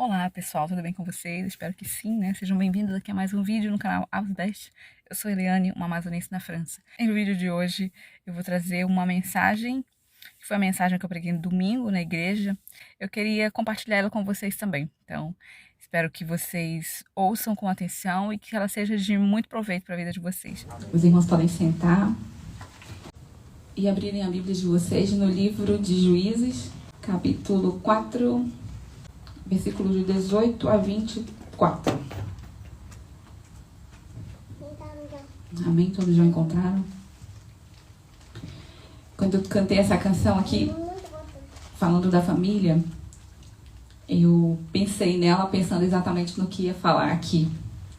Olá pessoal, tudo bem com vocês? Espero que sim, né? Sejam bem-vindos aqui a mais um vídeo no canal Aos 10. Eu sou Eliane, uma amazonense na França. E no vídeo de hoje eu vou trazer uma mensagem, que foi a mensagem que eu preguei no domingo na igreja. Eu queria compartilhar ela com vocês também. Então, espero que vocês ouçam com atenção e que ela seja de muito proveito para a vida de vocês. Os irmãos podem sentar e abrirem a Bíblia de vocês no livro de Juízes, capítulo 4, versículos de 18 a 24. Amém? Todos já encontraram? Quando eu cantei essa canção aqui, falando da família, eu pensei nela pensando exatamente no que ia falar aqui,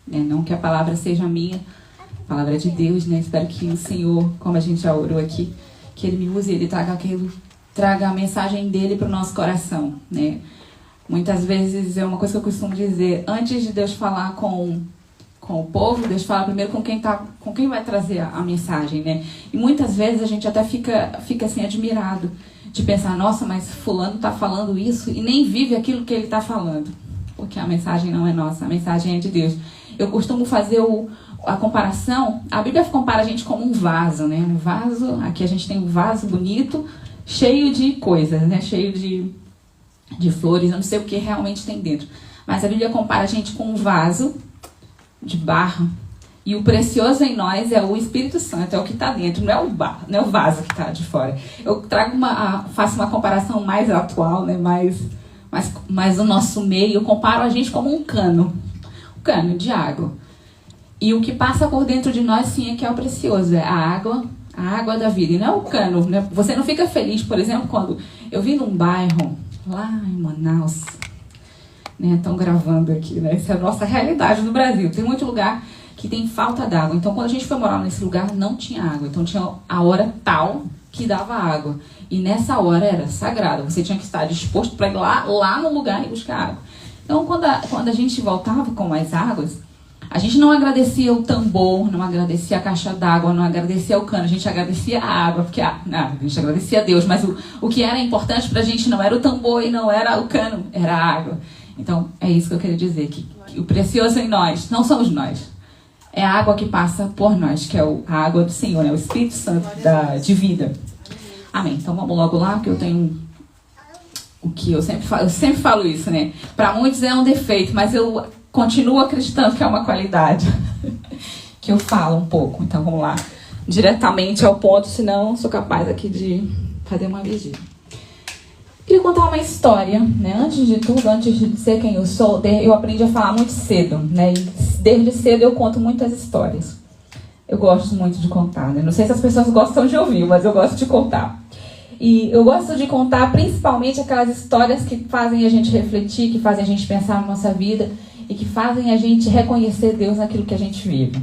né? Não que a palavra seja minha, a palavra é de Deus, né? Espero que o Senhor, como a gente já orou aqui, que Ele me use e Ele traga a mensagem dEle para o nosso coração, né? Muitas vezes é uma coisa que eu costumo dizer, antes de Deus falar com o povo, Deus fala primeiro com quem vai trazer a mensagem, né? E muitas vezes a gente até fica assim admirado de pensar, nossa, mas fulano está falando isso e nem vive aquilo que ele está falando. Porque a mensagem não é nossa, a mensagem é de Deus. Eu costumo fazer a comparação, a Bíblia compara a gente como um vaso, né? Um vaso, aqui a gente tem um vaso bonito, cheio de coisas, né? Cheio de flores, eu não sei o que realmente tem dentro. Mas a Bíblia compara a gente com um vaso de barro. E o precioso em nós é o Espírito Santo, é o que está dentro, não é o barro, não é o vaso que está de fora. Eu faço uma comparação mais atual, né? mais o nosso meio. Eu comparo a gente como um cano de água. E o que passa por dentro de nós, sim, é que é o precioso, é a água da vida. E não é o cano, né? Você não fica feliz, por exemplo, quando eu vi num bairro lá em Manaus, né? Estão gravando aqui, né? Essa é a nossa realidade no Brasil. Tem muito lugar que tem falta d'água. Então, quando a gente foi morar nesse lugar, não tinha água. Então, tinha a hora tal que dava água. E nessa hora era sagrada. Você tinha que estar disposto para ir lá no lugar e buscar água. Então, quando a gente voltava com as águas, a gente não agradecia o tambor, não agradecia a caixa d'água, não agradecia o cano, a gente agradecia a água, porque a gente agradecia a Deus, mas o que era importante pra gente não era o tambor e não era o cano, era a água. Então, é isso que eu queria dizer, que o precioso em nós não somos nós, é a água que passa por nós, que é a água do Senhor, né? O Espírito Santo de vida. Amém. Então, vamos logo lá, que eu tenho o que eu sempre falo isso, né? Para muitos é um defeito, mas eu continuo acreditando que é uma qualidade que eu falo um pouco. Então vamos lá, diretamente ao ponto, senão sou capaz aqui de fazer uma vigília. Queria contar uma história, né? Antes de tudo, antes de ser quem eu sou, eu aprendi a falar muito cedo, né? E desde cedo eu conto muitas histórias. Eu gosto muito de contar, né? Não sei se as pessoas gostam de ouvir, mas eu gosto de contar. E eu gosto de contar principalmente aquelas histórias que fazem a gente refletir, que fazem a gente pensar na nossa vida e que fazem a gente reconhecer Deus naquilo que a gente vive.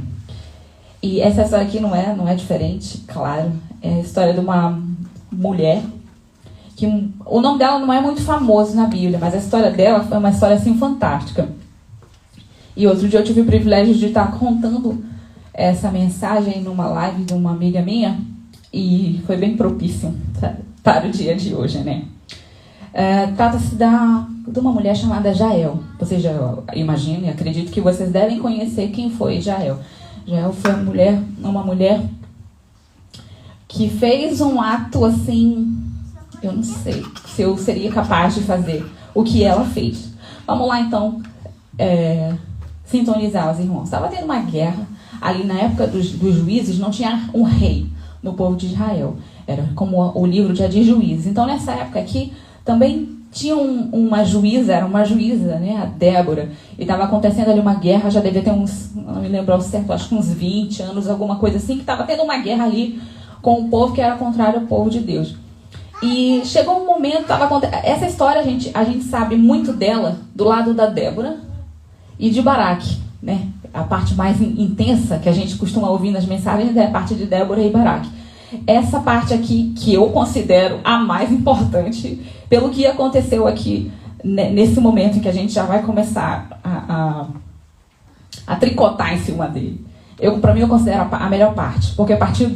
E essa história aqui não é diferente, claro. É a história de uma mulher, que o nome dela não é muito famoso na Bíblia, mas a história dela foi uma história assim fantástica. E outro dia eu tive o privilégio de estar contando essa mensagem numa live de uma amiga minha, e foi bem propício, sabe, para o dia de hoje, né? Trata-se de uma mulher chamada Jael. Vocês já imaginam e acredito que vocês devem conhecer quem foi Jael. Jael foi uma mulher que fez um ato assim, eu não sei se eu seria capaz de fazer o que ela fez. Vamos lá então sintonizar os irmãos. Estava tendo uma guerra ali na época dos juízes, não tinha um rei no povo de Israel. Era como o livro já diz Juízes. Então nessa época aqui também tinha uma juíza, né, a Débora, e estava acontecendo ali uma guerra, já devia ter não me lembro ao certo, acho que uns 20 anos, alguma coisa assim, que estava tendo uma guerra ali com o povo que era contrário ao povo de Deus. E chegou um momento, essa história a gente sabe muito dela do lado da Débora e de Baraque, né? A parte mais intensa que a gente costuma ouvir nas mensagens é a parte de Débora e Baraque. Essa parte aqui, que eu considero a mais importante, pelo que aconteceu aqui, nesse momento em que a gente já vai começar a tricotar em cima dele. Para mim, eu considero a melhor parte, porque a partir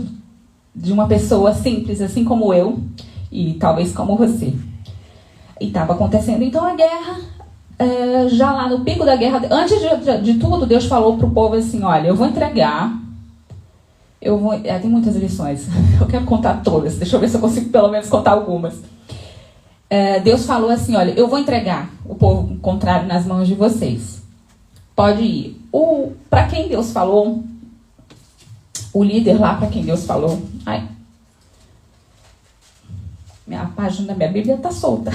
de uma pessoa simples, assim como eu, e talvez como você. E estava acontecendo então a guerra já lá no pico da guerra, antes de tudo, Deus falou para o povo assim, olha, eu vou entregar, tem muitas lições, eu quero contar todas, deixa eu ver se eu consigo pelo menos contar algumas. Deus falou assim, olha, eu vou entregar o povo contrário nas mãos de vocês. Pode ir. Para quem Deus falou, o líder lá para quem Deus falou, a página da minha Bíblia está solta.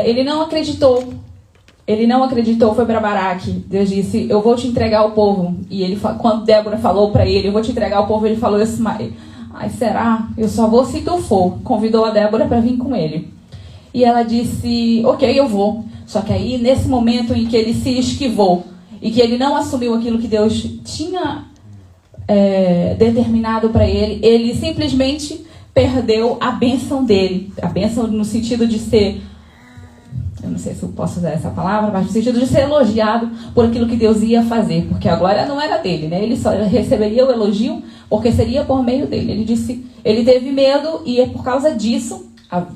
Ele não acreditou. Ele não acreditou, foi para Baraque. Deus disse, eu vou te entregar o povo. E ele, quando Débora falou para ele, eu vou te entregar o povo, ele falou assim, será? Eu só vou se tu for. Convidou a Débora para vir com ele. E ela disse, ok, eu vou. Só que aí, nesse momento em que ele se esquivou e que ele não assumiu aquilo que Deus tinha determinado para ele, ele simplesmente perdeu a bênção dele. A bênção no sentido de ser, eu não sei se eu posso usar essa palavra, mas no sentido de ser elogiado por aquilo que Deus ia fazer. Porque a glória não era dele, né? Ele só receberia o elogio porque seria por meio dele. Ele disse, ele teve medo e por causa disso,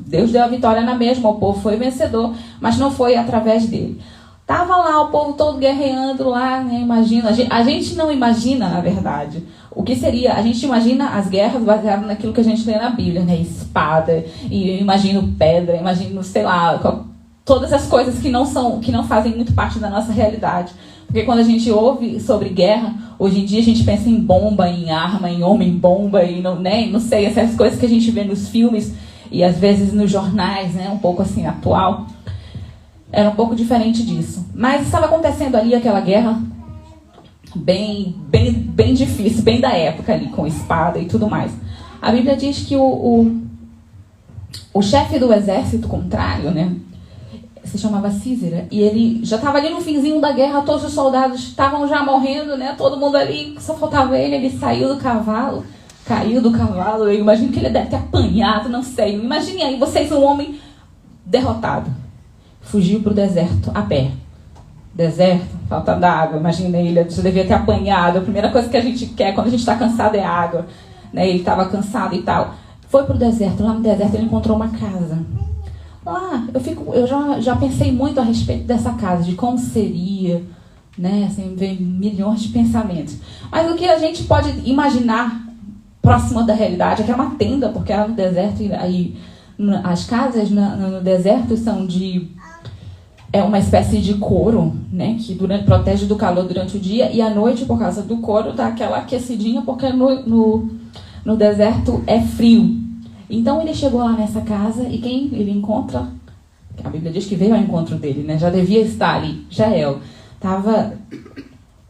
Deus deu a vitória na mesma, o povo foi vencedor, mas não foi através dele. Tava lá o povo todo guerreando lá, né? Imagina, a gente não imagina, na verdade, o que seria, a gente imagina as guerras baseadas naquilo que a gente lê na Bíblia, né? Espada, e eu imagino pedra, imagino, sei lá, todas as coisas que não fazem muito parte da nossa realidade. Porque quando a gente ouve sobre guerra, hoje em dia a gente pensa em bomba, em arma, em homem-bomba, e não sei, essas coisas que a gente vê nos filmes e às vezes nos jornais, né? Um pouco assim, atual. Era um pouco diferente disso. Mas estava acontecendo ali aquela guerra bem difícil, bem da época ali, com espada e tudo mais. A Bíblia diz que o chefe do exército contrário, né? Se chamava Císera, e ele já estava ali no finzinho da guerra, todos os soldados estavam já morrendo, né? Todo mundo ali, só faltava ele saiu do cavalo, caiu do cavalo, eu imagino que ele deve ter apanhado, não sei. Imagine aí, vocês, um homem derrotado, fugiu para o deserto, a pé. Deserto, falta d'água, imagina ele, já devia ter apanhado, a primeira coisa que a gente quer quando a gente está cansado é água, né? Ele estava cansado e tal. Foi para o deserto, lá no deserto ele encontrou uma casa. Eu já pensei muito a respeito dessa casa, de como seria, né? Assim, vem milhões de pensamentos. Mas o que a gente pode imaginar próximo da realidade é que é uma tenda, porque era no deserto, e aí as casas no deserto são uma espécie de couro, né? Que protege do calor durante o dia, e à noite, por causa do couro, dá aquela aquecidinha, porque no deserto é frio. Então ele chegou lá nessa casa e quem ele encontra, a Bíblia diz que veio ao encontro dele, né? Já devia estar ali, Jael.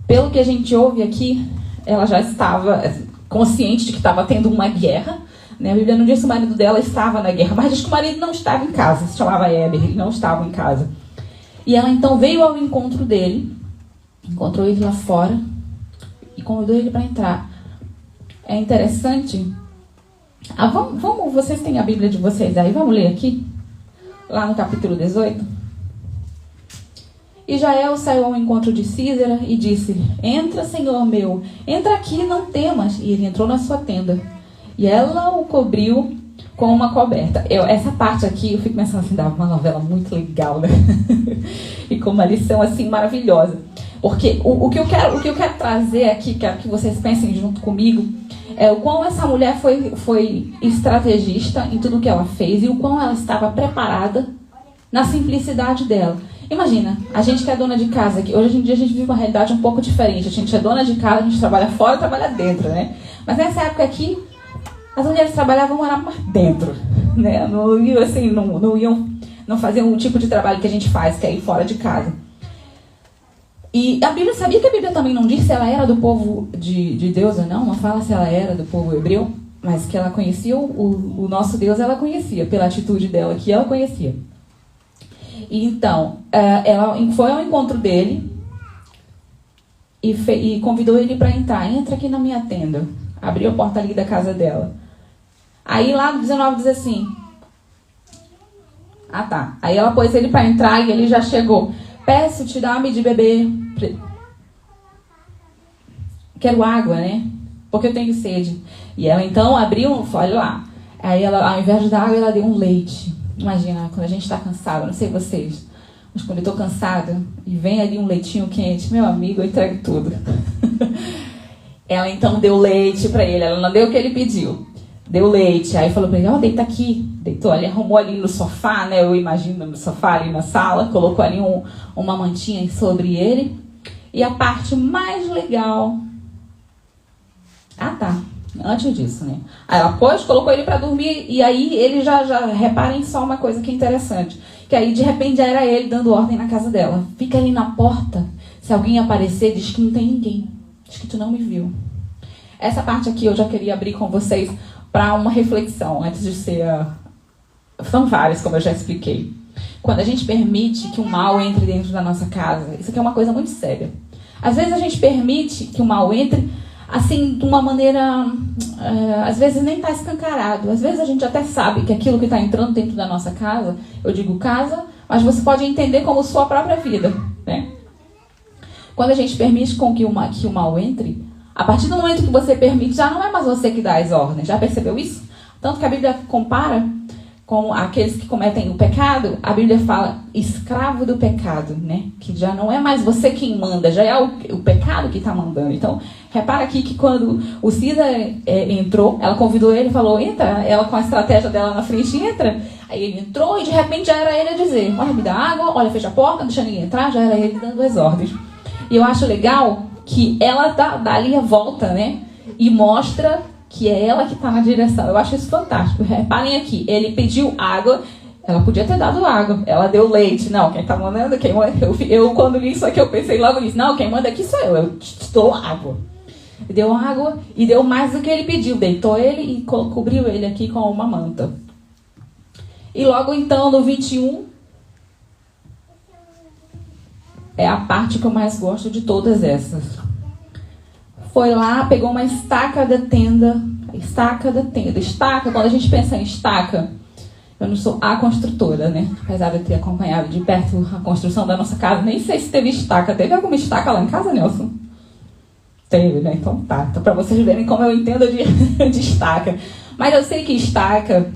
Pelo que a gente ouve aqui, ela já estava consciente de que estava tendo uma guerra, né? A Bíblia não diz que o marido dela estava na guerra, mas diz que o marido não estava em casa, se chamava Heber, ele não estava em casa. E ela então veio ao encontro dele, encontrou ele lá fora e convidou ele para entrar. É interessante. Vamos, vocês têm a Bíblia de vocês aí, vamos ler aqui, lá no capítulo 18. E Jael saiu ao encontro de Císera e disse: entra, senhor meu, entra aqui, não temas. E ele entrou na sua tenda, e ela o cobriu com uma coberta. Essa parte aqui, eu fico pensando assim, dava uma novela muito legal, né? E com uma lição assim maravilhosa. Porque o que eu quero trazer aqui, quero que vocês pensem junto comigo, é o quão essa mulher foi estrategista em tudo que ela fez e o quão ela estava preparada na simplicidade dela. Imagina, a gente que é dona de casa, que hoje em dia a gente vive uma realidade um pouco diferente. A gente é dona de casa, a gente trabalha fora e trabalha dentro, né? Mas nessa época aqui, as mulheres trabalhavam morar mais dentro, né? Não faziam o tipo de trabalho que a gente faz, que é ir fora de casa. E a Bíblia, sabia que a Bíblia também não diz se ela era do povo de Deus ou não? Não fala se ela era do povo hebreu, mas que ela conhecia o nosso Deus, ela conhecia, pela atitude dela, que ela conhecia. E então, ela foi ao encontro dele e convidou ele para entrar. Entra aqui na minha tenda. Abriu a porta ali da casa dela. Aí lá no 19 diz assim... Aí ela pôs ele para entrar e ele já chegou. Peço-te, dá-me de beber. Quero água, né? Porque eu tenho sede. E ela então abriu, olha lá. Aí ela, ao invés de dar água, ela deu um leite. Imagina, quando a gente está cansado, não sei vocês, Mas quando eu tô cansada e vem ali um leitinho quente, meu amigo, eu entrego tudo. Ela então deu leite para ele, ela não deu o que ele pediu. Deu leite, aí falou para ele, deita aqui. Deitou ali, arrumou ali no sofá, né? Eu imagino no sofá ali na sala, colocou ali uma mantinha sobre ele. E a parte mais legal... Antes disso, né? Aí ela colocou ele para dormir e aí ele já reparem só uma coisa que é interessante. Que aí de repente já era ele dando ordem na casa dela. Fica ali na porta, se alguém aparecer, diz que não tem ninguém. Diz que tu não me viu. Essa parte aqui eu já queria abrir com vocês para uma reflexão, antes de ser... São várias, como eu já expliquei. Quando a gente permite que o mal entre dentro da nossa casa, isso aqui é uma coisa muito séria. Às vezes a gente permite que o mal entre, assim, de uma maneira... às vezes nem está escancarado. Às vezes a gente até sabe que aquilo que está entrando dentro da nossa casa, eu digo casa, mas você pode entender como sua própria vida, né? Quando a gente permite com que o mal entre, a partir do momento que você permite, já não é mais você que dá as ordens. Já percebeu isso? Tanto que a Bíblia compara com aqueles que cometem o pecado, a Bíblia fala escravo do pecado, né? Que já não é mais você quem manda, já é o pecado que está mandando. Então, repara aqui que quando o Cida entrou, ela convidou ele e falou, entra, ela com a estratégia dela na frente, entra. Aí ele entrou e de repente já era ele a dizer, olha, me dá água, olha, fecha a porta, não deixa ninguém entrar, já era ele dando as ordens. E eu acho legal que ela dá ali a volta, né? E mostra que é ela que está na direção. Eu acho isso fantástico. Reparem aqui, ele pediu água, ela podia ter dado água, ela deu leite. Não, quem está mandando, eu quando li isso aqui, eu pensei logo nisso. Não, quem manda aqui sou eu te dou água. Deu água e deu mais do que ele pediu. Deitou ele e cobriu ele aqui com uma manta. E logo então, no 21... é a parte que eu mais gosto de todas essas. Foi lá, pegou uma estaca da tenda. Estaca, quando a gente pensa em estaca, eu não sou a construtora, né? Apesar de eu ter acompanhado de perto a construção da nossa casa, nem sei se teve estaca. Teve alguma estaca lá em casa, Nelson? Teve, né? Então tá. Então, pra vocês verem como eu entendo de estaca. Mas eu sei que estaca...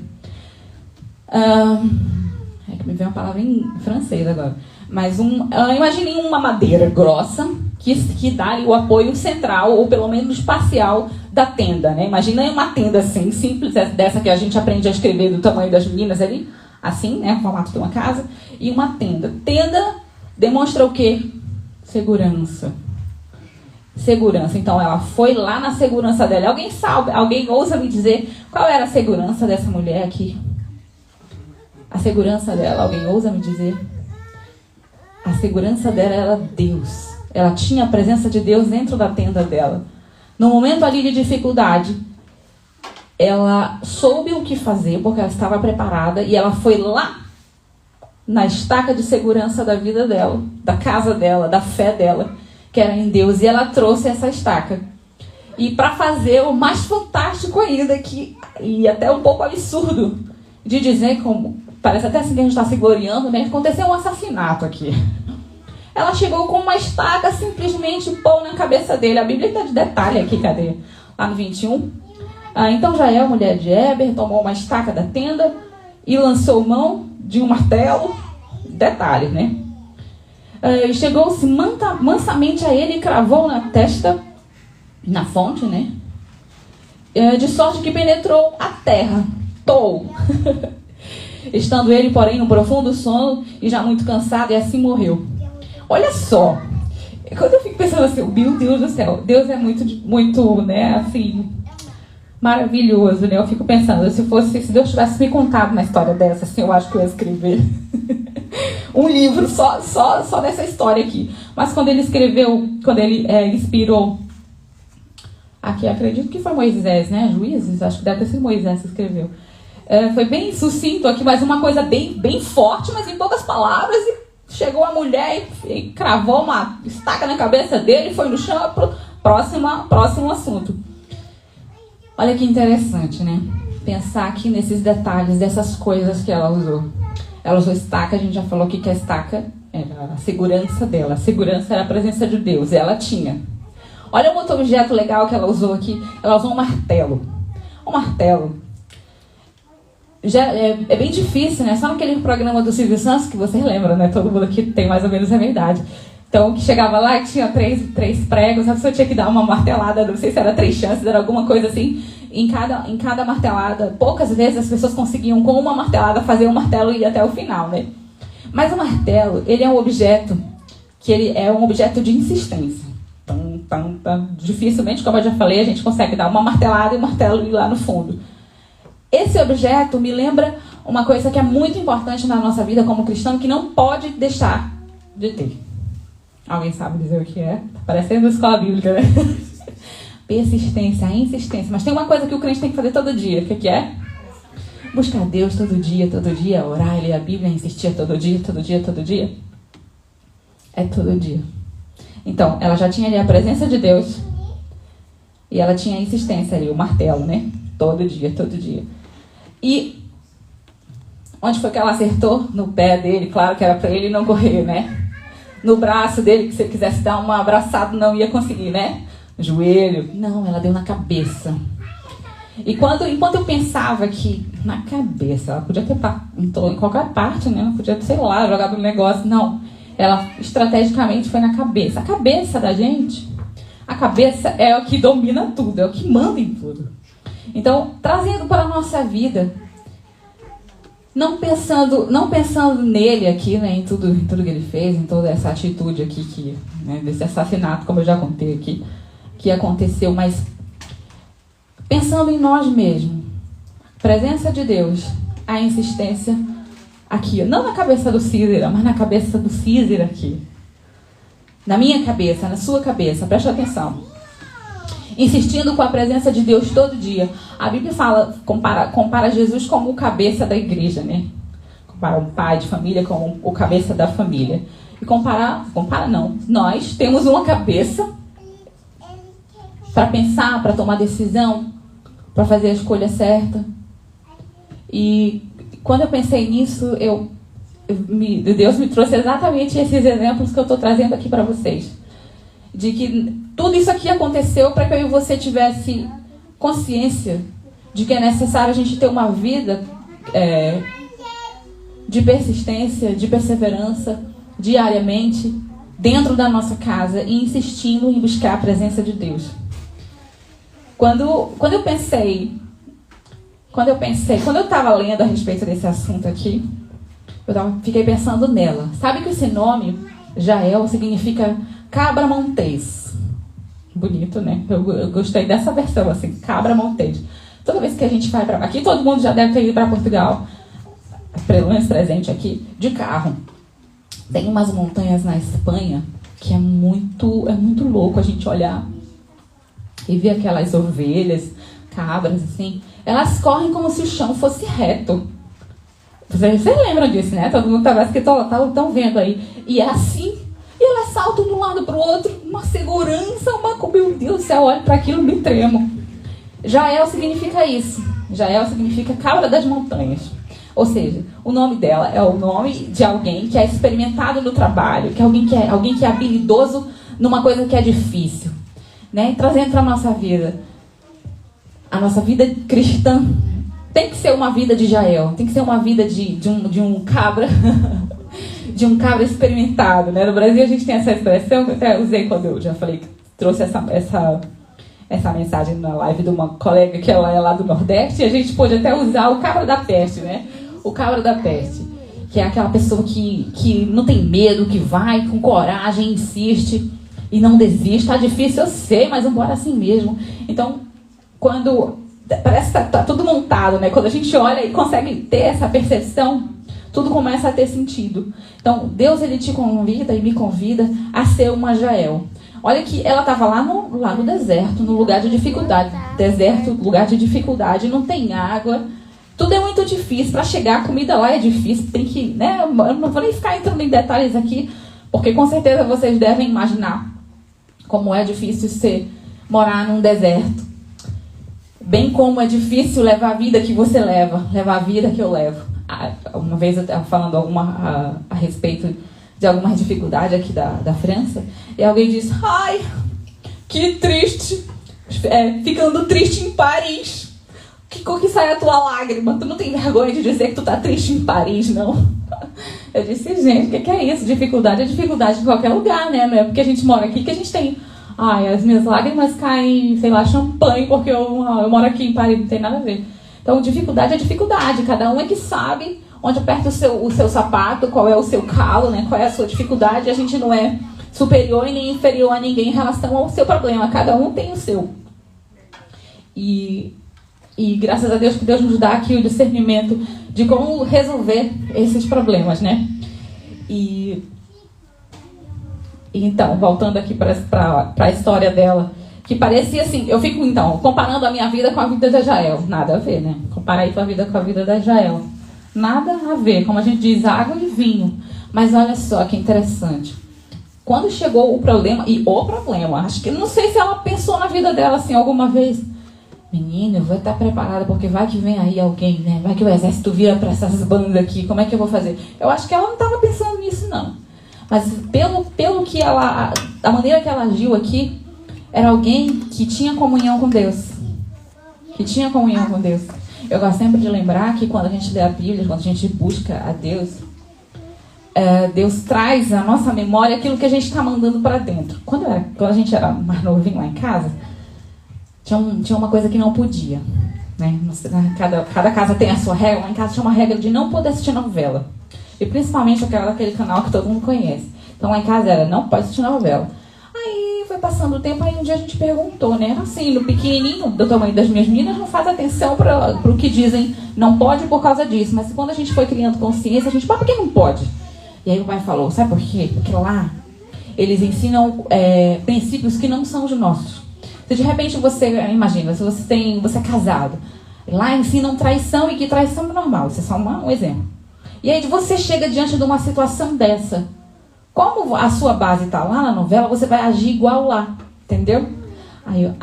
é que me veio uma palavra em francês agora. Mas imagine uma madeira grossa que dá ali o apoio central, ou pelo menos parcial, da tenda, né? Imagina uma tenda assim, simples, dessa que a gente aprende a escrever do tamanho das meninas ali, assim, né? O formato de uma casa, e uma tenda. Tenda demonstra o quê? Segurança. Segurança. Então ela foi lá na segurança dela. Alguém sabe, alguém ousa me dizer qual era a segurança dessa mulher aqui? A segurança dela, alguém ousa me dizer? A segurança dela era Deus. Ela tinha a presença de Deus dentro da tenda dela. No momento ali de dificuldade, ela soube o que fazer, porque ela estava preparada, e ela foi lá na estaca de segurança da vida dela, da casa dela, da fé dela, que era em Deus, e ela trouxe essa estaca. E para fazer o mais fantástico ainda, e até um pouco absurdo, de dizer como... Parece até assim que a gente está se gloriando, né? Aconteceu um assassinato aqui. Ela chegou com uma estaca, simplesmente pôs na cabeça dele. A Bíblia está de detalhe aqui, cadê? Lá no 21. Então Jael, mulher de Heber, tomou uma estaca da tenda e lançou mão de um martelo. Detalhe, né? Chegou-se mansamente a ele e cravou na testa, na fonte, né? De sorte que penetrou a terra. Estando ele, porém, no profundo sono e já muito cansado, e assim morreu. Olha só, quando eu fico pensando assim, meu Deus do céu, Deus é muito, né, assim, maravilhoso, né? Eu fico pensando, se Deus tivesse me contado uma história dessa, assim, eu acho que eu ia escrever um livro só dessa história aqui. Mas quando ele escreveu, quando ele inspirou, aqui acredito que foi Moisés, né? Juízes, acho que deve ter sido Moisés que escreveu. Foi bem sucinto aqui, mas uma coisa bem forte, mas em poucas palavras. E chegou a mulher e cravou uma estaca na cabeça dele, foi no chão, próximo assunto. Olha que interessante, né? Pensar aqui nesses detalhes, dessas coisas que ela usou. Ela usou estaca, a gente já falou aqui que a estaca era a segurança dela. A segurança era a presença de Deus, ela tinha. Olha um outro objeto legal que ela usou aqui. Ela usou um martelo. Um martelo. é bem difícil, né? Só naquele programa do Silvio Santos, que vocês lembram, né? Todo mundo aqui tem mais ou menos a minha idade. Então, que chegava lá e tinha três pregos, a pessoa tinha que dar uma martelada, não sei se era 3 chances, era alguma coisa assim. Em cada martelada, poucas vezes as pessoas conseguiam, com uma martelada, fazer um martelo e ir até o final, né? Mas o martelo, ele é um objeto que ele é um objeto de insistência. Dificilmente, como eu já falei, a gente consegue dar uma martelada e o martelo ir lá no fundo. Esse objeto me lembra uma coisa que é muito importante na nossa vida como cristão, que não pode deixar de ter. Alguém sabe dizer o que é? Tá parecendo escola bíblica, né? Persistência, insistência. Mas tem uma coisa que o crente tem que fazer todo dia. O que é? Buscar Deus todo dia, orar, ler a Bíblia, insistir todo dia. É todo dia. Então, ela já tinha ali a presença de Deus e ela tinha a insistência ali, o martelo, né? Todo dia. E onde foi que ela acertou? No pé dele, claro que era para ele não correr, né? No braço dele, que se ele quisesse dar uma abraçada não ia conseguir, né? Joelho. Não, ela deu na cabeça. E enquanto eu pensava que na cabeça, ela podia ter em qualquer parte, né? Ela podia, sei lá, jogar no negócio. Não. Ela estrategicamente foi na cabeça. A cabeça da gente, a cabeça é o que domina tudo, é o que manda em tudo. Então, trazendo para a nossa vida, não pensando nele aqui, né, em tudo que ele fez, em toda essa atitude aqui, né, desse assassinato, como eu já contei aqui, que aconteceu, mas pensando em nós mesmos, presença de Deus, a insistência aqui, não na cabeça do Cícera, mas na cabeça do Cícera aqui. Na minha cabeça, na sua cabeça, presta atenção. Insistindo com a presença de Deus todo dia. A Bíblia compara Jesus como o cabeça da igreja, né? Compara um pai de família como o cabeça da família. E compara não. Nós temos uma cabeça para pensar, para tomar decisão, para fazer a escolha certa. E quando eu pensei nisso, Deus me trouxe exatamente esses exemplos que eu estou trazendo aqui para vocês. De que tudo isso aqui aconteceu para que eu e você tivesse consciência de que é necessário a gente ter uma vida de persistência, de perseverança, diariamente, dentro da nossa casa e insistindo em buscar a presença de Deus. Quando eu estava lendo a respeito desse assunto aqui, fiquei pensando nela. Sabe que esse nome, Jael, significa cabra montês. Bonito, né? Eu gostei dessa versão, assim, cabra montês. Toda vez que a gente vai para aqui, todo mundo já deve ter ido para Portugal, pelo menos presente aqui, de carro. Tem umas montanhas na Espanha que é muito louco a gente olhar e ver aquelas ovelhas, cabras, assim. Elas correm como se o chão fosse reto. Vocês lembram disso, né? Todo mundo estão vendo aí. E é assim. E elas saltam de um lado para o outro. Uma segurança, meu Deus do céu, olho para aquilo e me tremo. Jael significa isso. Jael significa cabra das montanhas. Ou seja, o nome dela é o nome de alguém que é experimentado no trabalho, que é alguém que é habilidoso numa coisa que é difícil. Né? Trazendo para a nossa vida. A nossa vida cristã tem que ser uma vida de Jael, tem que ser uma vida de um cabra, de um cabra experimentado, né? No Brasil a gente tem essa expressão, que eu até usei quando eu já falei, que trouxe essa mensagem na live de uma colega que ela é lá do Nordeste, e a gente pôde até usar o cabra da peste, né? O cabra da peste, que é aquela pessoa que não tem medo, que vai com coragem, insiste e não desiste. Tá difícil, eu sei, mas vamos embora assim mesmo. Então, quando parece que tá tudo montado, né? Quando a gente olha e consegue ter essa percepção, tudo começa a ter sentido. Então, Deus, ele te convida e me convida a ser uma Jael. Olha que ela estava lá no deserto, no lugar de dificuldade. Deserto, lugar de dificuldade, não tem água. Tudo é muito difícil. Para chegar, a comida lá é difícil. Tem que, né? Eu não vou nem ficar entrando em detalhes aqui, porque com certeza vocês devem imaginar como é difícil morar num deserto. Bem como é difícil levar a vida que você levar a vida que eu levo. Uma vez eu estava falando a respeito de alguma dificuldade aqui da França, e alguém disse, ai, que triste, ficando triste em Paris. que sai a tua lágrima? Tu não tem vergonha de dizer que tu tá triste em Paris, não? Eu disse, gente, o que é isso? Dificuldade é dificuldade em qualquer lugar, né? Não é porque a gente mora aqui que a gente tem... Ai, as minhas lágrimas caem, sei lá, champanhe, porque eu moro aqui em Paris, não tem nada a ver. Então, dificuldade é dificuldade. Cada um é que sabe onde aperta o seu sapato, qual é o seu calo, né? Qual é a sua dificuldade. A gente não é superior e nem inferior a ninguém em relação ao seu problema. Cada um tem o seu. E graças a Deus que Deus nos dá aqui o discernimento de como resolver esses problemas, né? E então, voltando aqui para a história dela, que parecia assim, eu fico então comparando a minha vida com a vida da Jael. Nada a ver, né? Comparar aí tua vida com a vida da Jael. Nada a ver, como a gente diz, água e vinho. Mas olha só que interessante. Quando chegou o problema, acho que não sei se ela pensou na vida dela assim alguma vez. Menina, eu vou estar preparada, porque vai que vem aí alguém, né? Vai que o exército vira para essas bandas aqui, como é que eu vou fazer? Eu acho que ela não estava pensando nisso, não. Mas pelo que ela, a maneira que ela agiu aqui, era alguém que tinha comunhão com Deus. Que tinha comunhão com Deus. Eu gosto sempre de lembrar que quando a gente lê a Bíblia, quando a gente busca a Deus, Deus traz à nossa memória aquilo que a gente está mandando para dentro. Quando a gente era mais novinho lá em casa, tinha uma coisa que não podia, né? Cada casa tem a sua regra. Lá em casa tinha uma regra de não poder assistir novela. E principalmente aquela daquele canal que todo mundo conhece. Então lá em casa era, não pode assistir novela. Aí foi passando o tempo, aí um dia a gente perguntou, né? Assim, no pequenininho, do tamanho das minhas meninas, não faz atenção para o que dizem, não pode por causa disso. Mas quando a gente foi criando consciência, a gente, mas por que não pode? E aí o pai falou, sabe por quê? Porque lá eles ensinam princípios que não são os nossos. Se de repente você, imagina, se você é casado, lá ensinam traição, e que traição é normal, isso é só um exemplo. E aí você chega diante de uma situação dessa. Como a sua base está lá na novela, você vai agir igual lá, entendeu? Aí eu,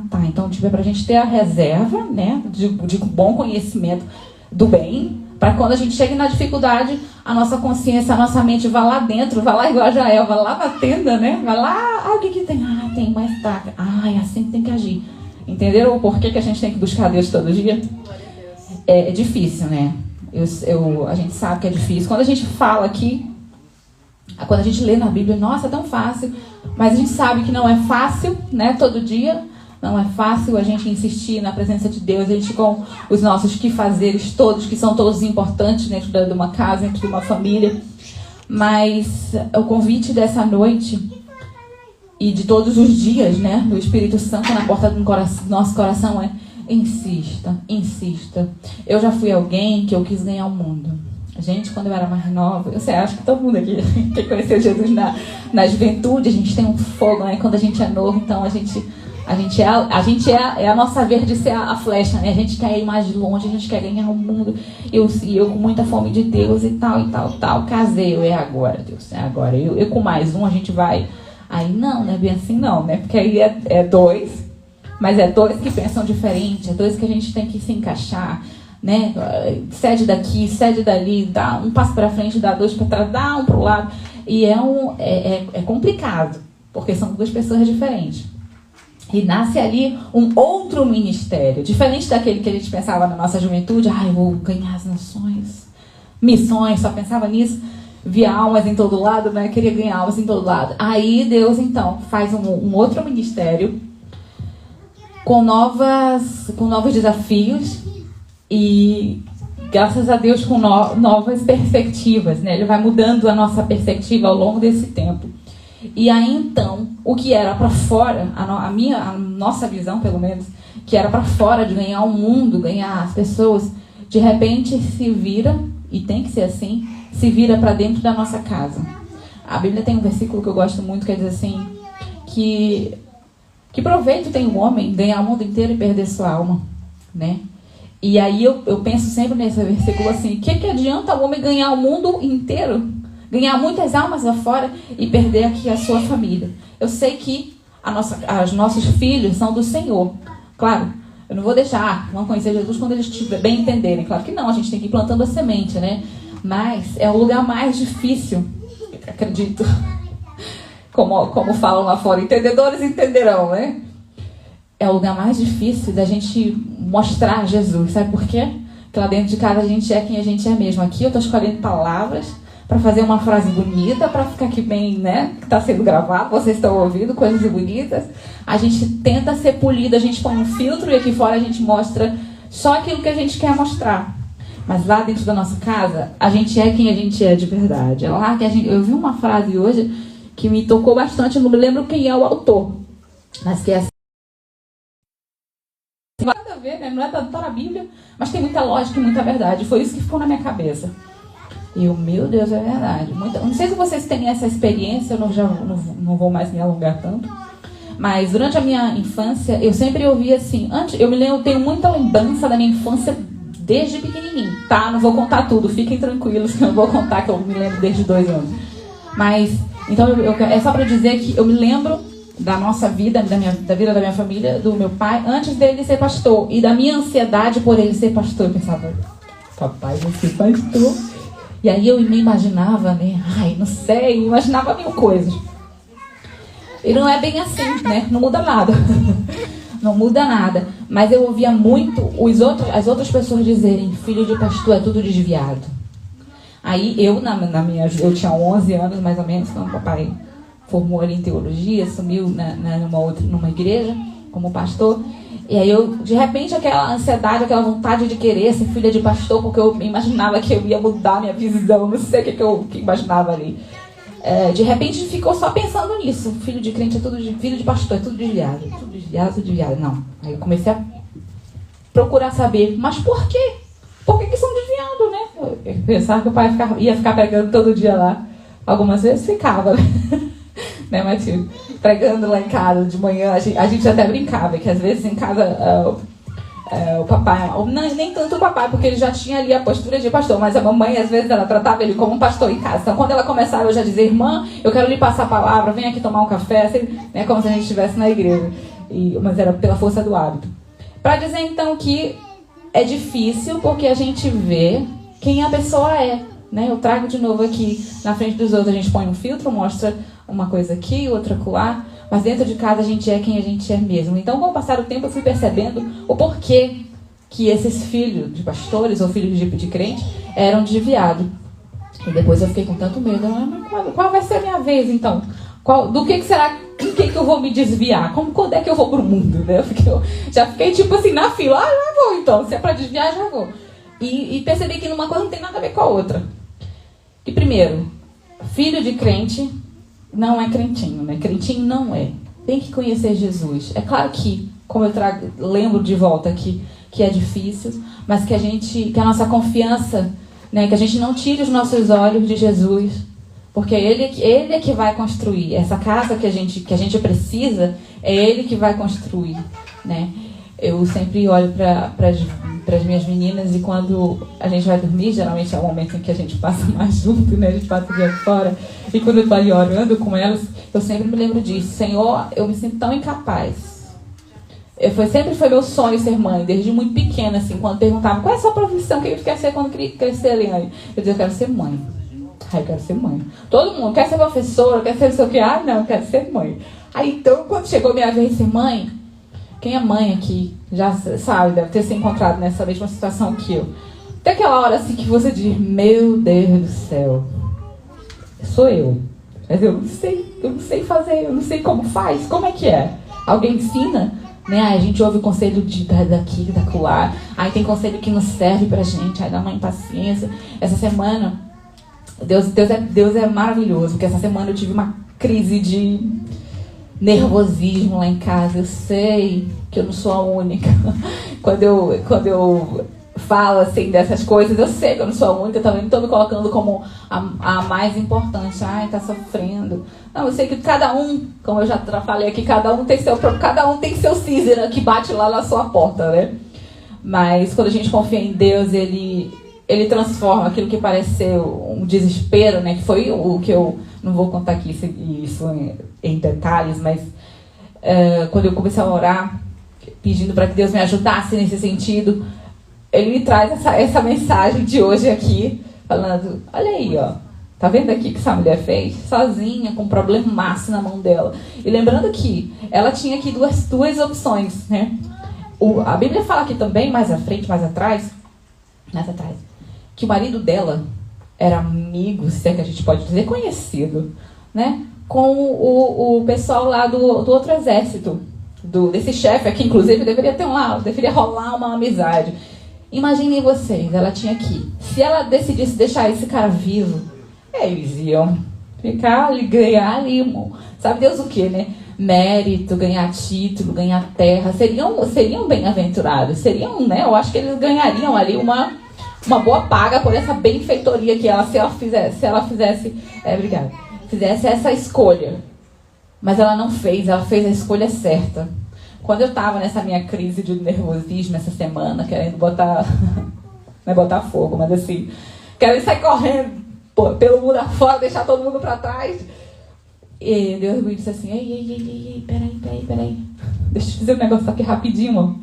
tá, então tipo, é pra gente ter a reserva, né, de bom conhecimento do bem, para quando a gente chega na dificuldade, a nossa consciência, a nossa mente vai lá dentro, vai lá igual a Jael, vai lá na tenda, né, vai lá, o que tem? Tem mais taca. É assim que tem que agir. Entenderam o porquê que a gente tem que buscar Deus todo dia? É difícil, né? A gente sabe que é difícil. Quando a gente fala aqui, quando a gente lê na Bíblia, nossa, é tão fácil. Mas a gente sabe que não é fácil, né? Todo dia não é fácil a gente insistir na presença de Deus. A gente com os nossos quefazeres todos, que são todos importantes dentro de uma casa, dentro de uma família. Mas o convite dessa noite e de todos os dias, né? Do Espírito Santo na porta do nosso coração é: insista, insista. Eu já fui alguém que eu quis ganhar o mundo. Gente, quando eu era mais nova, eu sei, acho que todo mundo aqui que conheceu Jesus na juventude, a gente tem um fogo, né? Quando a gente é novo, então a gente é a nossa vez de ser a flecha, né? A gente quer ir mais longe, a gente quer ganhar o mundo. E eu com muita fome de Deus e tal, casei. É agora, Deus, é agora. Eu com mais um, a gente vai. Aí não é bem assim não, né? Porque aí é dois, mas é dois que pensam diferente, é dois que a gente tem que se encaixar, né? Cede daqui, cede dali, dá um passo para frente, dá dois para trás, dá um para o lado. E é complicado, porque são duas pessoas diferentes. E nasce ali um outro ministério, diferente daquele que a gente pensava na nossa juventude. Eu vou ganhar as nações, missões, só pensava nisso. Via almas em todo lado, né? Queria ganhar almas em todo lado. Aí Deus, então, faz um outro ministério com novos desafios e, graças a Deus, com novas perspectivas, né? Ele vai mudando a nossa perspectiva ao longo desse tempo. E aí, então, o que era para fora, a nossa visão, pelo menos, que era para fora de ganhar o mundo, ganhar as pessoas, de repente se vira, e tem que ser assim, se vira para dentro da nossa casa. A Bíblia tem um versículo que eu gosto muito, que diz assim, que proveito tem o homem ganhar o mundo inteiro e perder sua alma, né? E aí eu penso sempre nesse versículo assim, o que adianta o homem ganhar o mundo inteiro, ganhar muitas almas lá fora e perder aqui a sua família? Eu sei que os nossos filhos são do Senhor, claro. Eu não vou deixar, vão conhecer Jesus quando eles bem entenderem. Claro que não, a gente tem que ir plantando a semente, né? Mas é o lugar mais difícil, acredito. Como falam lá fora, entendedores entenderão, né? É o lugar mais difícil da gente mostrar Jesus. Sabe por quê? Porque lá dentro de casa a gente é quem a gente é mesmo. Aqui eu estou escolhendo palavras para fazer uma frase bonita, para ficar aqui bem, né? Que está sendo gravado, vocês estão ouvindo coisas bonitas. A gente tenta ser polido, a gente põe um filtro e aqui fora a gente mostra só aquilo que a gente quer mostrar. Mas lá dentro da nossa casa, a gente é quem a gente é de verdade. É lá que eu vi uma frase hoje que me tocou bastante, eu não me lembro quem é o autor, mas que é assim. Não tem nada a ver, né? Não tá na Bíblia, mas tem muita lógica e muita verdade. Foi isso que ficou na minha cabeça. E eu, meu Deus, é verdade. Não sei se vocês têm essa experiência, eu não vou mais me alongar tanto. Mas durante a minha infância, eu sempre ouvia assim. Eu tenho muita lembrança da minha infância desde pequenininho, tá? Não vou contar tudo, fiquem tranquilos que eu não vou contar, que eu me lembro desde 2 anos. Mas, então, é só para dizer que eu me lembro da nossa vida, da vida da minha família, do meu pai, antes dele ser pastor. E da minha ansiedade por ele ser pastor. Eu pensava, papai vai ser pastor. E aí eu me imaginava, né? Ai, não sei, imaginava 1000 coisas. E não é bem assim, né? Não muda nada. Não muda nada. Mas eu ouvia muito as outras pessoas dizerem, filho de pastor é tudo desviado. Aí eu tinha 11 anos mais ou menos, quando o papai formou ali em teologia, assumiu numa igreja como pastor. E aí de repente, aquela ansiedade, aquela vontade de querer ser filha de pastor, porque eu imaginava que eu ia mudar minha visão, não sei o que eu imaginava ali. De repente ficou só pensando nisso. Filho de crente filho de pastor é tudo desviado. Tudo desviado, tudo desviado. Não. Aí eu comecei a procurar saber, mas por quê? Por que estão desviando, né? Eu pensava que o pai ia ficar pregando todo dia lá. Algumas vezes ficava, né, Matilde? Pregando lá em casa de manhã. A gente até brincava, que às vezes em casa o papai, nem tanto o papai, porque ele já tinha ali a postura de pastor, mas a mamãe, às vezes, ela tratava ele como um pastor em casa. Então, quando ela começava, eu já dizia, irmã, eu quero lhe passar a palavra, vem aqui tomar um café, assim, né, como se a gente estivesse na igreja. Mas era pela força do hábito. Para dizer, então, que é difícil, porque a gente vê quem a pessoa é, né? Eu trago de novo aqui, na frente dos outros, a gente põe um filtro, mostra uma coisa aqui, outra acolá, mas dentro de casa a gente é quem a gente é mesmo. Então, com o passar do tempo, eu fui percebendo o porquê que esses filhos de pastores ou filhos de crente eram desviados. E depois eu fiquei com tanto medo. Qual vai ser a minha vez, então? Do que será? Do que eu vou me desviar? Quando é que eu vou pro mundo? Né? Já fiquei tipo assim na fila. Já vou então. Se é para desviar, já vou. E percebi que uma coisa não tem nada a ver com a outra. Que primeiro, filho de crente não é crentinho, né? Crentinho não é. Tem que conhecer Jesus. É claro que, como eu lembro de volta aqui, que é difícil, mas que a nossa confiança, né, que a gente não tire os nossos olhos de Jesus, porque ele é que vai construir. Essa casa que a gente precisa, é Ele que vai construir, né? Eu sempre olho para as minhas meninas e quando a gente vai dormir, geralmente é o momento em que a gente passa mais junto, né? A gente passa o dia fora. E quando eu estou ali orando com elas, eu sempre me lembro disso. Senhor, eu me sinto tão incapaz. Sempre foi meu sonho ser mãe, desde muito pequena, assim, quando perguntavam qual é a sua profissão, o que você quer ser quando crescer, Eliane? Eu dizia, eu quero ser mãe. Eu quero ser mãe. Todo mundo quer ser professora, quer ser não sei o que. Não, eu quero ser mãe. Aí então, quando chegou a minha vez de ser mãe, quem é mãe aqui já sabe, deve ter se encontrado nessa mesma situação que eu. Até aquela hora assim que você diz, meu Deus do céu, sou eu. Mas eu não sei fazer, eu não sei como faz, como é que é? Alguém ensina? Né? Aí a gente ouve o conselho daqui, da colar. Aí tem conselho que não serve pra gente, aí dá uma impaciência. Essa semana, Deus é maravilhoso, porque essa semana eu tive uma crise de nervosismo lá em casa. Eu sei que eu não sou a única. Quando eu falo assim dessas coisas, eu sei que eu não sou a única. Eu também não estou me colocando como a mais importante. Ai, tá sofrendo. Não, eu sei que cada um, como eu já falei aqui, cada um tem seu Cícera que bate lá na sua porta, né? Mas quando a gente confia em Deus, Ele transforma aquilo que pareceu um desespero, né? Que foi o que eu não vou contar aqui isso em detalhes, mas quando eu comecei a orar, pedindo para que Deus me ajudasse nesse sentido, Ele me traz essa mensagem de hoje aqui, falando, olha aí, ó, tá vendo aqui o que essa mulher fez? Sozinha, com um problemaço na mão dela. E lembrando que ela tinha aqui duas opções, né? A Bíblia fala aqui também, mais à frente, mais atrás, que o marido dela era amigo, se é que a gente pode dizer, conhecido, né? Com o pessoal lá do outro exército, desse chefe aqui, inclusive, deveria rolar uma amizade. Imaginem vocês, ela tinha aqui. Se ela decidisse deixar esse cara vivo, eles iam ficar ali, ganhar ali, sabe Deus o que, né? Mérito, ganhar título, ganhar terra, seriam bem-aventurados, seriam, né? Eu acho que eles ganhariam ali uma boa paga por essa benfeitoria que ela, se ela fizesse essa escolha. Mas ela não fez, ela fez a escolha certa. Quando eu estava nessa minha crise de nervosismo essa semana, querendo botar, não é botar fogo, mas assim, querendo sair correndo pelo mundo afora, deixar todo mundo para trás, e Deus me disse assim, ei, peraí, deixa eu te dizer um negócio aqui rapidinho, ó.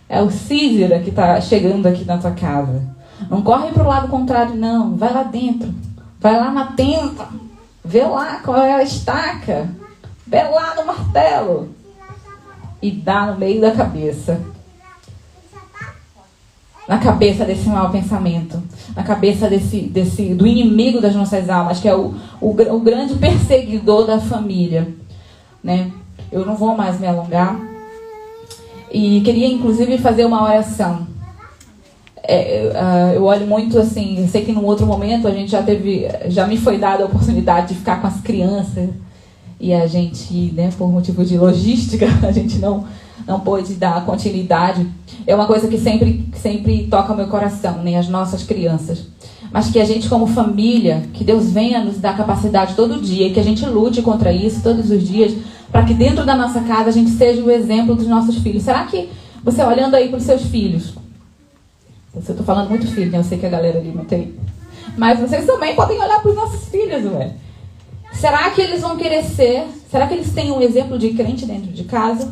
É o Císera que está chegando aqui na tua casa. Não corre para o lado contrário, não. Vai lá dentro. Vai lá na tenda. Vê lá qual é a estaca. Vê lá no martelo. E dá no meio da cabeça. Na cabeça desse mau pensamento. Na cabeça do inimigo das nossas almas, que é o grande perseguidor da família. Né? Eu não vou mais me alongar. E queria, inclusive, fazer uma oração. Eu olho muito assim, eu sei que num outro momento a gente já me foi dada a oportunidade de ficar com as crianças e a gente, né, por motivo de logística, a gente não pôde dar continuidade. É uma coisa que sempre toca o meu coração, né, as nossas crianças. Mas que a gente como família, que Deus venha nos dar capacidade todo dia e que a gente lute contra isso todos os dias, para que dentro da nossa casa a gente seja o exemplo dos nossos filhos. Será que você olhando aí para os seus filhos, eu estou falando muito filho, né? Eu sei que a galera ali não tem. Mas vocês também podem olhar para os nossos filhos, ué. Será que eles vão querer ser? Será que eles têm um exemplo de crente dentro de casa?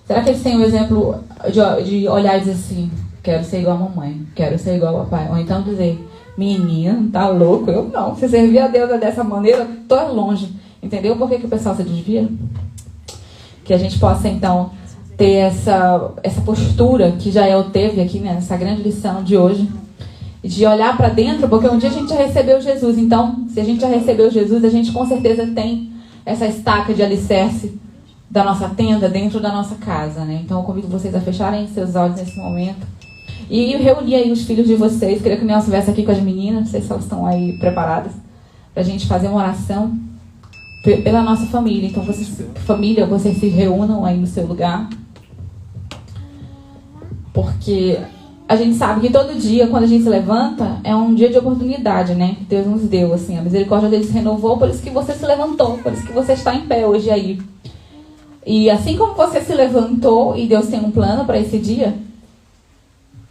Será que eles têm um exemplo de olhar e dizer assim, quero ser igual a mamãe, quero ser igual ao papai? Ou então dizer, menino, tá louco? Eu não. Se servir a Deus dessa maneira, tô longe. Entendeu por que o pessoal se desvia? Que a gente possa, então, ter essa postura que Jael teve aqui, né, nessa grande lição de hoje, de olhar para dentro, porque um dia a gente já recebeu Jesus. Então, se a gente já recebeu Jesus, a gente com certeza tem essa estaca de alicerce da nossa tenda dentro da nossa casa, né? Então, eu convido vocês a fecharem seus olhos nesse momento e reunir aí os filhos de vocês. Queria que o Nelson estivesse aqui com as meninas, não sei se elas estão aí preparadas, para a gente fazer uma oração pela nossa família. Então, vocês se reúnam aí no seu lugar. Porque a gente sabe que todo dia, quando a gente se levanta, é um dia de oportunidade, né? Que Deus nos deu, assim. A misericórdia dele se renovou, por isso que você se levantou, por isso que você está em pé hoje aí. E assim como você se levantou e Deus tem um plano para esse dia,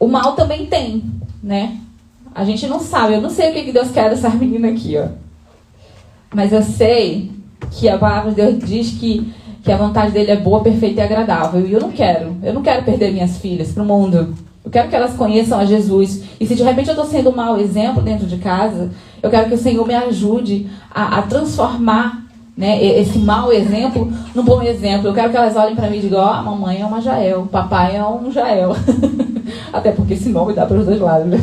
o mal também tem, né? A gente não sabe, eu não sei o que Deus quer dessa menina aqui, ó. Mas eu sei que a palavra de Deus diz que a vontade dele é boa, perfeita e agradável. E eu não quero perder minhas filhas para o mundo. Eu quero que elas conheçam a Jesus. E se de repente eu estou sendo um mau exemplo dentro de casa, eu quero que o Senhor me ajude a transformar, né, esse mau exemplo num bom exemplo. Eu quero que elas olhem para mim e digam, a mamãe é uma Jael, o papai é um Jael. Até porque esse nome dá para os dois lados, né?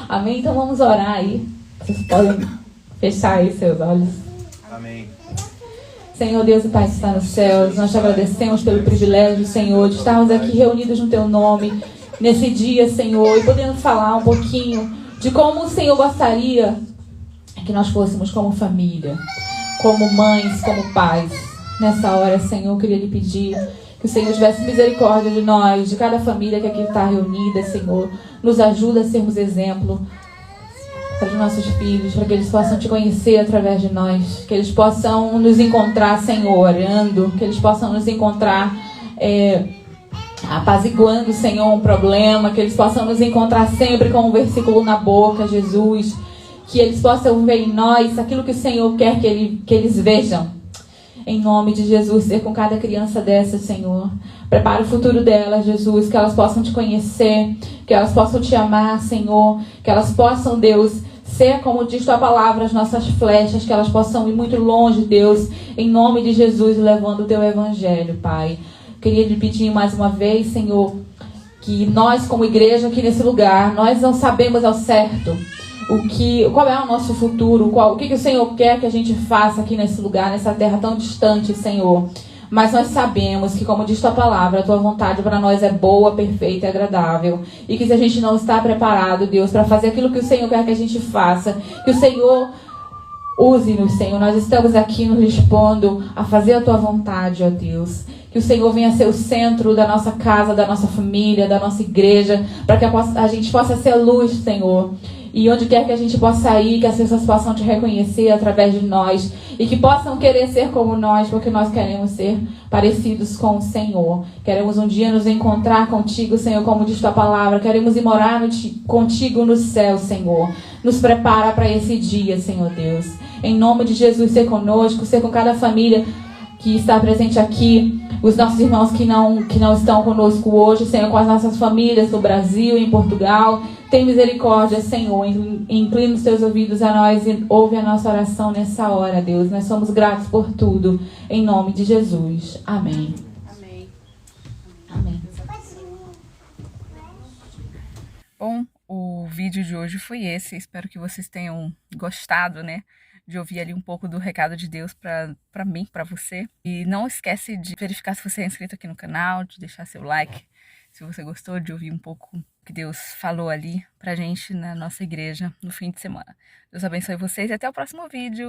Amém? Então vamos orar aí. Vocês podem fechar aí seus olhos. Amém. Senhor Deus e Pai que está nos céus, nós te agradecemos pelo privilégio, Senhor, de estarmos aqui reunidos no Teu nome, nesse dia, Senhor, e podendo falar um pouquinho de como o Senhor gostaria que nós fôssemos como família, como mães, como pais. Nessa hora, Senhor, eu queria lhe pedir que o Senhor tivesse misericórdia de nós, de cada família que aqui está reunida, Senhor. Nos ajuda a sermos exemplo para os nossos filhos, para que eles possam te conhecer através de nós, que eles possam nos encontrar, Senhor, orando, que eles possam nos encontrar apaziguando, Senhor, um problema, que eles possam nos encontrar sempre com um versículo na boca, Jesus, que eles possam ver em nós aquilo que o Senhor quer que eles vejam. Em nome de Jesus, ser com cada criança dessa, Senhor. Prepara o futuro delas, Jesus, que elas possam te conhecer, que elas possam te amar, Senhor, que elas possam, Deus, ser, como diz tua palavra, as nossas flechas, que elas possam ir muito longe, Deus, em nome de Jesus, levando o teu evangelho, Pai. Queria lhe pedir mais uma vez, Senhor, que nós como igreja aqui nesse lugar, nós não sabemos ao certo qual é o nosso futuro, o que o Senhor quer que a gente faça aqui nesse lugar, nessa terra tão distante, Senhor. Mas nós sabemos que, como diz tua palavra, a tua vontade para nós é boa, perfeita e agradável. E que se a gente não está preparado, Deus, para fazer aquilo que o Senhor quer que a gente faça, que o Senhor use-nos, Senhor. Nós estamos aqui nos dispondo a fazer a tua vontade, ó Deus. Que o Senhor venha ser o centro da nossa casa, da nossa família, da nossa igreja, para que a gente possa ser luz, Senhor. E onde quer que a gente possa ir, que as pessoas possam te reconhecer através de nós. E que possam querer ser como nós, porque nós queremos ser parecidos com o Senhor. Queremos um dia nos encontrar contigo, Senhor, como diz tua palavra. Queremos ir morar contigo no céu, Senhor. Nos prepara para esse dia, Senhor Deus. Em nome de Jesus, ser conosco, ser com cada família que está presente aqui. Os nossos irmãos que não estão conosco hoje, Senhor, com as nossas famílias no Brasil e em Portugal. Tem misericórdia, Senhor. Inclina os teus ouvidos a nós e ouve a nossa oração nessa hora, Deus. Nós somos gratos por tudo. Em nome de Jesus. Amém. Amém. Amém. Bom, o vídeo de hoje foi esse. Espero que vocês tenham gostado, né? De ouvir ali um pouco do recado de Deus para mim, para você. E não esquece de verificar se você é inscrito aqui no canal, de deixar seu like, se você gostou de ouvir um pouco que Deus falou ali pra gente na nossa igreja no fim de semana. Deus abençoe vocês e até o próximo vídeo.